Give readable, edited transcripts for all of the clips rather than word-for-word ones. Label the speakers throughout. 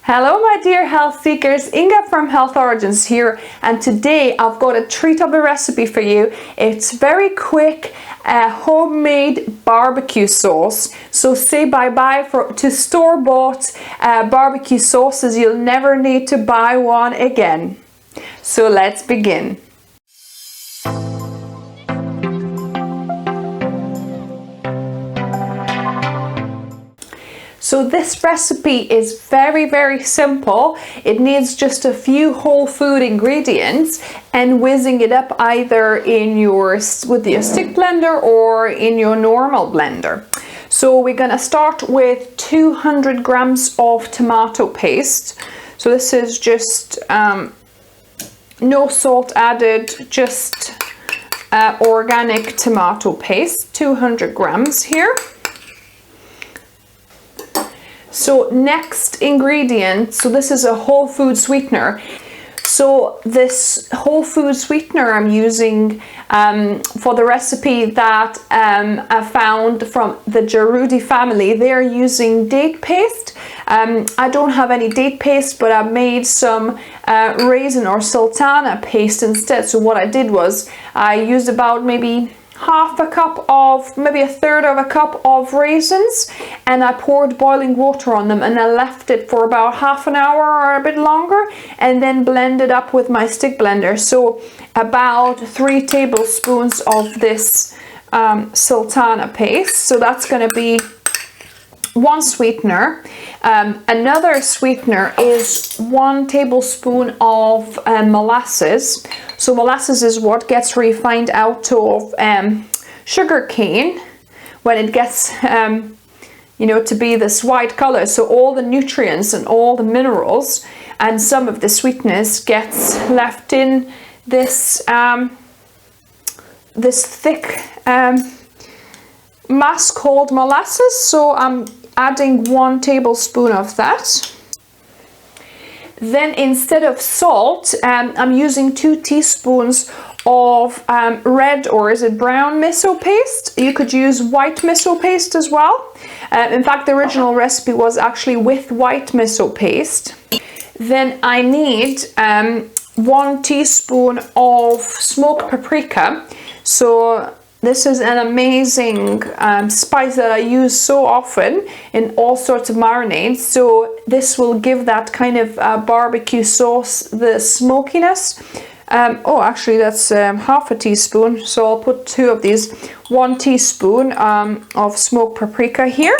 Speaker 1: Hello my dear health seekers, Inga from Health Origins here, and today I've got a treat of a recipe for you. It's very quick, homemade barbecue sauce. So say bye-bye to store-bought barbecue sauces. You'll never need to buy one again. So let's begin. So this recipe is very simple. It needs just a few whole food ingredients and whizzing it up either with your stick blender or in your normal blender. So we're gonna start with 200 grams of tomato paste. So this is just no salt added, just organic tomato paste, 200 grams here. So next ingredient, so this is a whole food sweetener. So this whole food sweetener I'm using for the recipe that I found from the Jarudi family. They're using date paste. I don't have any date paste, but I made some raisin or sultana paste instead. So what I did was I used about maybe a third of a cup of raisins, and I poured boiling water on them and I left it for about half an hour or a bit longer, and then blended up with my stick blender. So about 3 tablespoons of this sultana paste. So that's going to be one sweetener. Another sweetener is 1 tablespoon of molasses. So molasses is what gets refined out of sugar cane when it gets to be this white color. So all the nutrients and all the minerals and some of the sweetness gets left in this this thick mass called molasses. So I'm adding 1 tablespoon of that. Then instead of salt, I'm using 2 teaspoons of red, or is it brown miso paste? You could use white miso paste as well. In fact, the original recipe was actually with white miso paste. Then I need 1 teaspoon of smoked paprika. So this is an amazing spice that I use so often in all sorts of marinades. So this will give that kind of barbecue sauce the smokiness. Oh, actually that's half a teaspoon. So I'll put 2 of these. 1 teaspoon of smoked paprika here.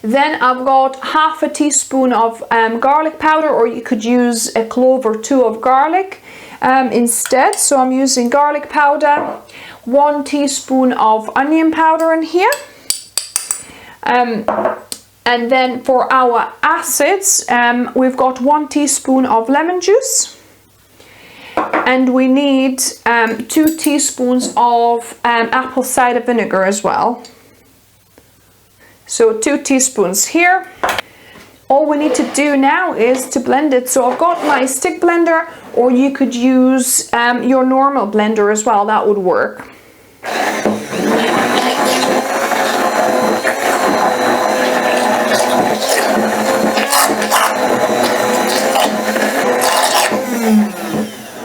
Speaker 1: Then I've got half a teaspoon of garlic powder, or you could use a clove or 2 of garlic instead. So I'm using garlic powder. 1 teaspoon of onion powder in here. And then for our acids, we've got 1 teaspoon of lemon juice. And we need 2 teaspoons of apple cider vinegar as well. So 2 teaspoons here. All we need to do now is to blend it. So I've got my stick blender, or you could use your normal blender as well. That would work.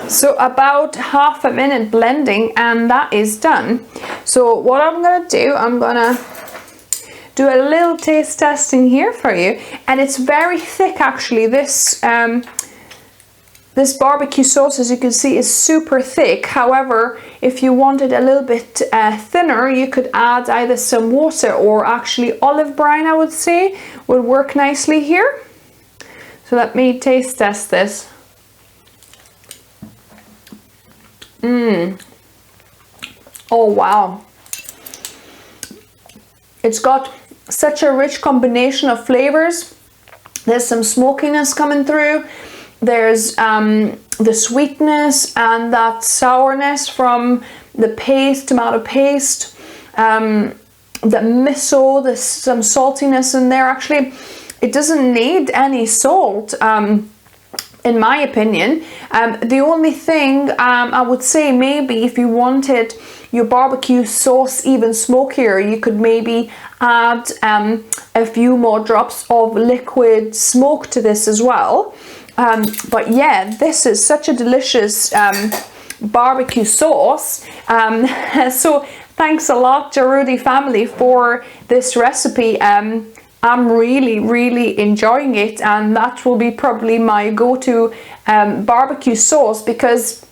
Speaker 1: So about half a minute blending and that is done. So what I'm gonna do, I'm gonna do a little taste testing here for you, and it's very thick actually. This barbecue sauce, as you can see, is super thick. However, if you want it a little bit thinner, you could add either some water or actually olive brine, I would say, would work nicely here. So let me taste test this. Oh wow. It's got such a rich combination of flavors. There's some smokiness coming through. There's the sweetness and that sourness from the paste, tomato paste, the miso, there's some saltiness in there. Actually, it doesn't need any salt, in my opinion. The only thing I would say, maybe if you wanted your barbecue sauce even smokier, you could maybe add a few more drops of liquid smoke to this as well. But yeah, this is such a delicious barbecue sauce. So thanks a lot, Jarudi family, for this recipe. I'm really enjoying it, and that will be probably my go-to barbecue sauce, because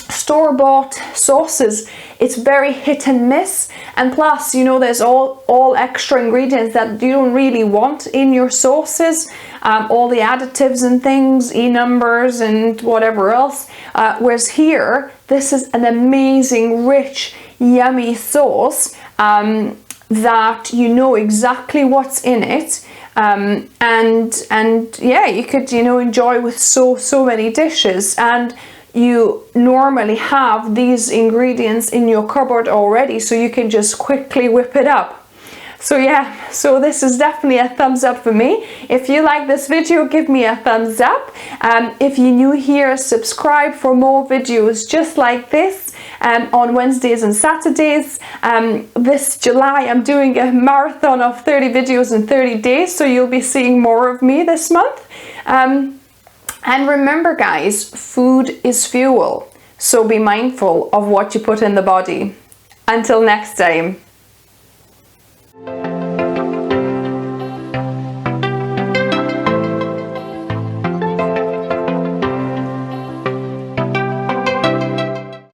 Speaker 1: store-bought sauces, it's very hit and miss, and plus, you know, there's all extra ingredients that you don't really want in your sauces, all the additives and things, numbers and whatever else, whereas here this is an amazing, rich, yummy sauce that you know exactly what's in it, and yeah, you could, you know, enjoy with so many dishes. And you normally have these ingredients in your cupboard already, so you can just quickly whip it up. So yeah, so this is definitely a thumbs up for me. If you like this video, give me a thumbs up. If you're new here, subscribe for more videos just like this on Wednesdays and Saturdays. This July I'm doing a marathon of 30 videos in 30 days, so you'll be seeing more of me this month. And remember guys, food is fuel, so be mindful of what you put in the body. Until next time.